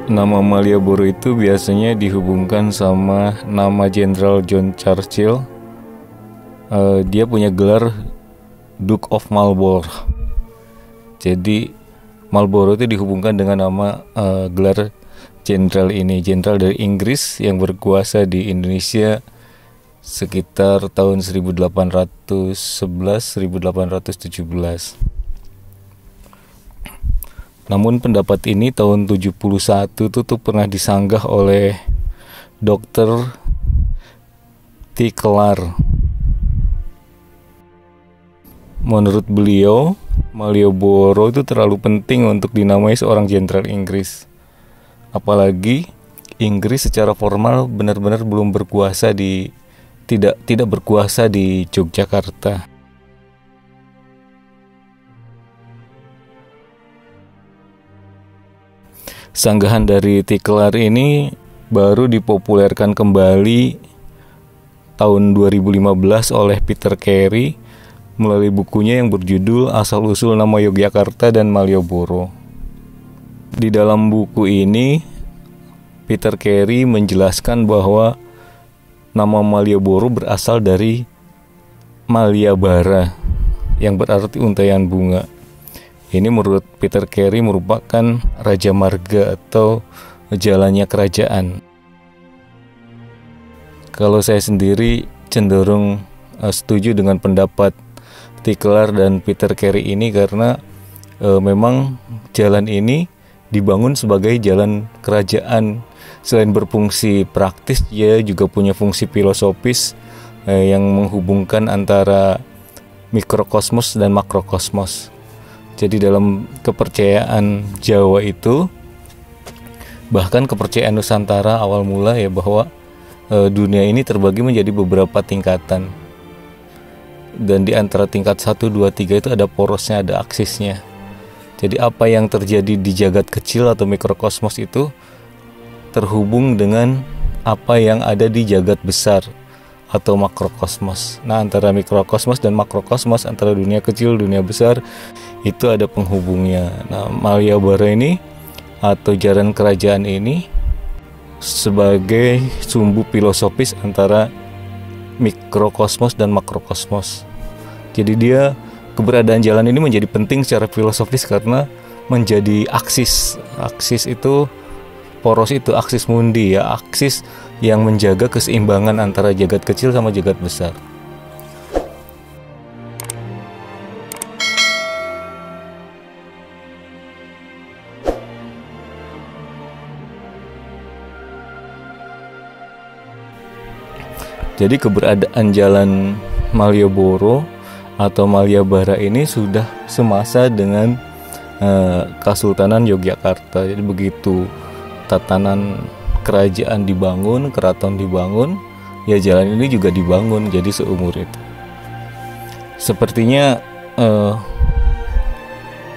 Nama Malioboro itu biasanya dihubungkan sama nama Jenderal John Churchill. Dia punya gelar Duke of Marlborough. Jadi Marlborough itu dihubungkan dengan nama gelar jenderal ini, jenderal dari Inggris yang berkuasa di Indonesia sekitar tahun 1811-1817. Namun pendapat ini tahun 71 tuh pernah disanggah oleh Dr. Tickler. Menurut beliau, Malioboro itu terlalu penting untuk dinamai seorang jenderal Inggris. Apalagi Inggris secara formal benar-benar belum berkuasa tidak berkuasa di Yogyakarta. Sanggahan dari Tickler ini baru dipopulerkan kembali tahun 2015 oleh Peter Carey melalui bukunya yang berjudul Asal-usul Nama Yogyakarta dan Malioboro. Di dalam buku ini, Peter Carey menjelaskan bahwa nama Malioboro berasal dari Malyabara, yang berarti untaian bunga. Ini menurut Peter Carey merupakan Raja Marga atau jalannya kerajaan. Kalau saya sendiri cenderung setuju dengan pendapat Tickler dan Peter Carey ini karena memang jalan ini dibangun sebagai jalan kerajaan. Selain berfungsi praktis, dia juga punya fungsi filosofis yang menghubungkan antara mikrokosmos dan makrokosmos. Jadi dalam kepercayaan Jawa itu, bahkan kepercayaan Nusantara awal mula ya, bahwa dunia ini terbagi menjadi beberapa tingkatan. Dan di antara tingkat 1, 2, 3 itu ada porosnya, ada aksisnya. Jadi apa yang terjadi di jagat kecil atau mikrokosmos itu terhubung dengan apa yang ada di jagat besar atau makrokosmos. Nah, antara mikrokosmos dan makrokosmos, antara dunia kecil, dunia besar, itu ada penghubungnya. Nah, Malyabara ini atau jalan kerajaan ini sebagai sumbu filosofis antara mikrokosmos dan makrokosmos. Jadi dia, keberadaan jalan ini menjadi penting secara filosofis karena menjadi aksis. Aksis itu, poros itu aksis mundi ya, aksis yang menjaga keseimbangan antara jagat kecil sama jagat besar. Jadi keberadaan jalan Malioboro atau Malyabara ini sudah semasa dengan Kesultanan Yogyakarta. Jadi begitu tatanan kerajaan dibangun, keraton dibangun, ya jalan ini juga dibangun, jadi seumur itu. Sepertinya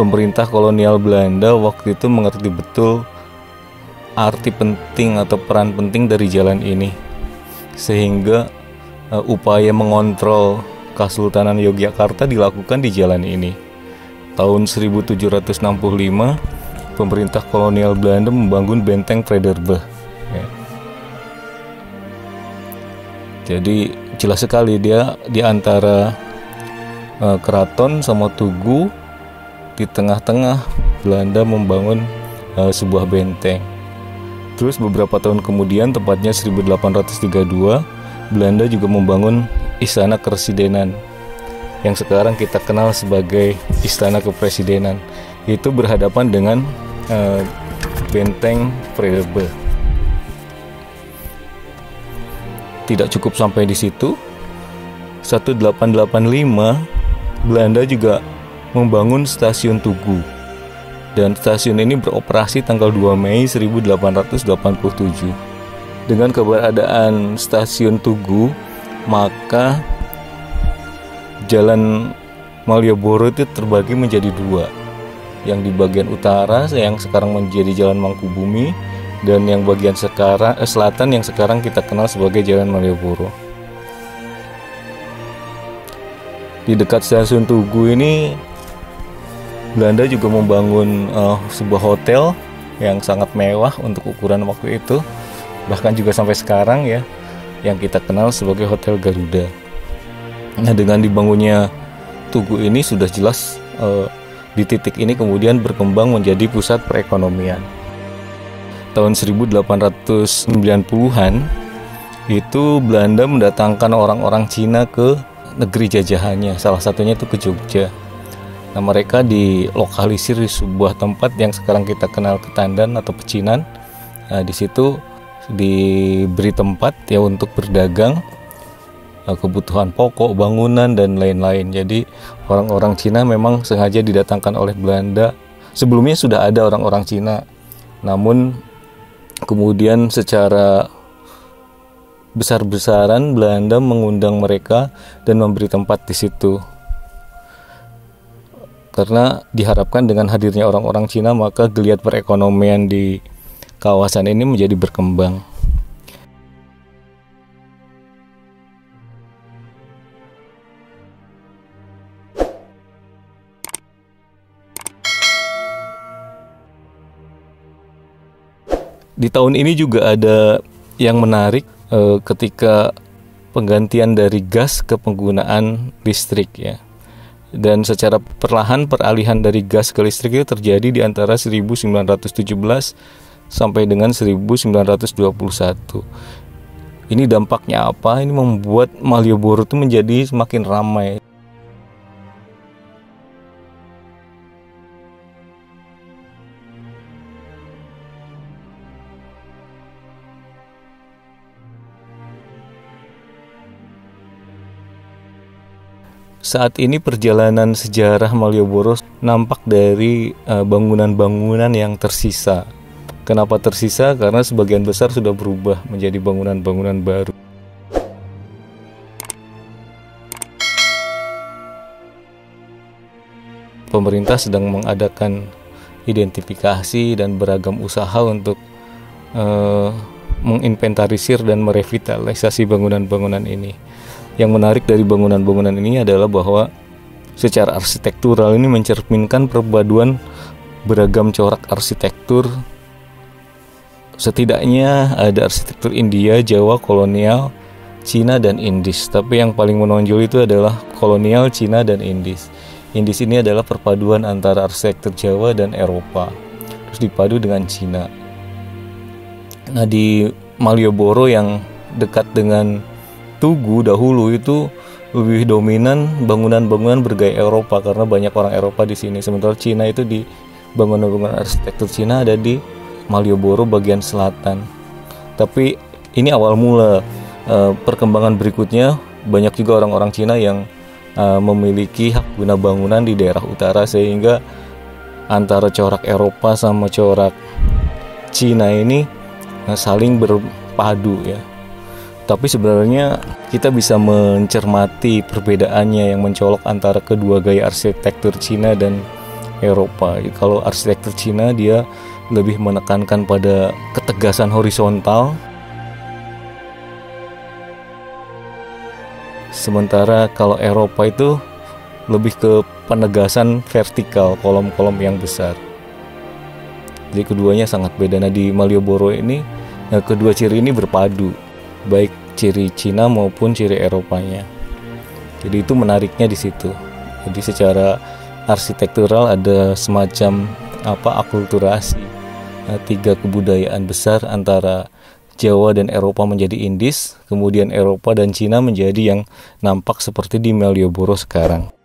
pemerintah kolonial Belanda waktu itu mengerti betul arti penting atau peran penting dari jalan ini, sehingga upaya mengontrol Kesultanan Yogyakarta dilakukan di jalan ini. Tahun 1765 pemerintah kolonial Belanda membangun benteng Frederberg. Ya. Jadi jelas sekali dia di antara keraton sama tugu, di tengah-tengah Belanda membangun sebuah benteng. Terus beberapa tahun kemudian, tepatnya 1832, Belanda juga membangun Istana Kepresidenan yang sekarang kita kenal sebagai Istana Kepresidenan. Itu berhadapan dengan benteng Frederberg. Tidak cukup sampai di situ, 1885 Belanda juga membangun stasiun Tugu, dan stasiun ini beroperasi tanggal 2 Mei 1887. Dengan keberadaan stasiun Tugu, maka jalan Malioboro itu terbagi menjadi dua. Yang di bagian utara yang sekarang menjadi Jalan Mangkubumi, dan yang bagian selatan yang sekarang kita kenal sebagai Jalan Malioboro. Di dekat stasiun Tugu ini Belanda juga membangun sebuah hotel yang sangat mewah untuk ukuran waktu itu, bahkan juga sampai sekarang ya, yang kita kenal sebagai Hotel Garuda. Nah, dengan dibangunnya Tugu ini sudah jelas di titik ini kemudian berkembang menjadi pusat perekonomian. Tahun 1890-an itu Belanda mendatangkan orang-orang Cina ke negeri jajahannya, salah satunya itu ke Jogja. Nah, mereka dilokalisir di sebuah tempat yang sekarang kita kenal Ketandan atau Pecinan. Nah, di situ diberi tempat ya untuk berdagang kebutuhan pokok, bangunan dan lain-lain. Jadi orang-orang Cina memang sengaja didatangkan oleh Belanda. Sebelumnya sudah ada orang-orang Cina, namun kemudian secara besar-besaran Belanda mengundang mereka dan memberi tempat di situ. Karena diharapkan dengan hadirnya orang-orang Cina, maka geliat perekonomian di kawasan ini menjadi berkembang. Di tahun ini juga ada yang menarik ketika penggantian dari gas ke penggunaan listrik ya. Dan secara perlahan peralihan dari gas ke listrik itu terjadi di antara 1917 sampai dengan 1921. Ini dampaknya apa? Ini membuat Malioboro itu menjadi semakin ramai. Saat ini perjalanan sejarah Malioboro nampak dari bangunan-bangunan yang tersisa. Kenapa tersisa? Karena sebagian besar sudah berubah menjadi bangunan-bangunan baru. Pemerintah sedang mengadakan identifikasi dan beragam usaha untuk menginventarisir dan merevitalisasi bangunan-bangunan ini. Yang menarik dari bangunan-bangunan ini adalah bahwa secara arsitektural ini mencerminkan perpaduan beragam corak arsitektur. Setidaknya ada arsitektur India, Jawa, kolonial, Cina, dan Indis. Tapi yang paling menonjol itu adalah kolonial, Cina, dan Indis. Indis ini adalah perpaduan antara arsitektur Jawa dan Eropa, terus dipadu dengan Cina. Nah, di Malioboro yang dekat dengan Tugu dahulu itu lebih dominan bangunan-bangunan bergaya Eropa karena banyak orang Eropa di sini. Sementara Cina itu di bangunan-bangunan arsitektur Cina ada di Malioboro bagian selatan. Tapi ini awal mula. Perkembangan berikutnya banyak juga orang-orang Cina yang memiliki hak guna bangunan di daerah utara, sehingga antara corak Eropa sama corak Cina ini saling berpadu ya. Tapi sebenarnya kita bisa mencermati perbedaannya yang mencolok antara kedua gaya arsitektur Cina dan Eropa. Kalau arsitektur Cina dia lebih menekankan pada ketegasan horizontal, sementara kalau Eropa itu lebih ke penegasan vertikal, kolom-kolom yang besar. Jadi keduanya sangat beda. Nah, di Malioboro ini kedua ciri ini berpadu, baik ciri Cina maupun ciri Eropanya. Jadi itu menariknya di situ. Jadi secara arsitektural ada semacam akulturasi tiga kebudayaan besar antara Jawa dan Eropa menjadi Indis, kemudian Eropa dan Cina menjadi yang nampak seperti di Malioboro sekarang.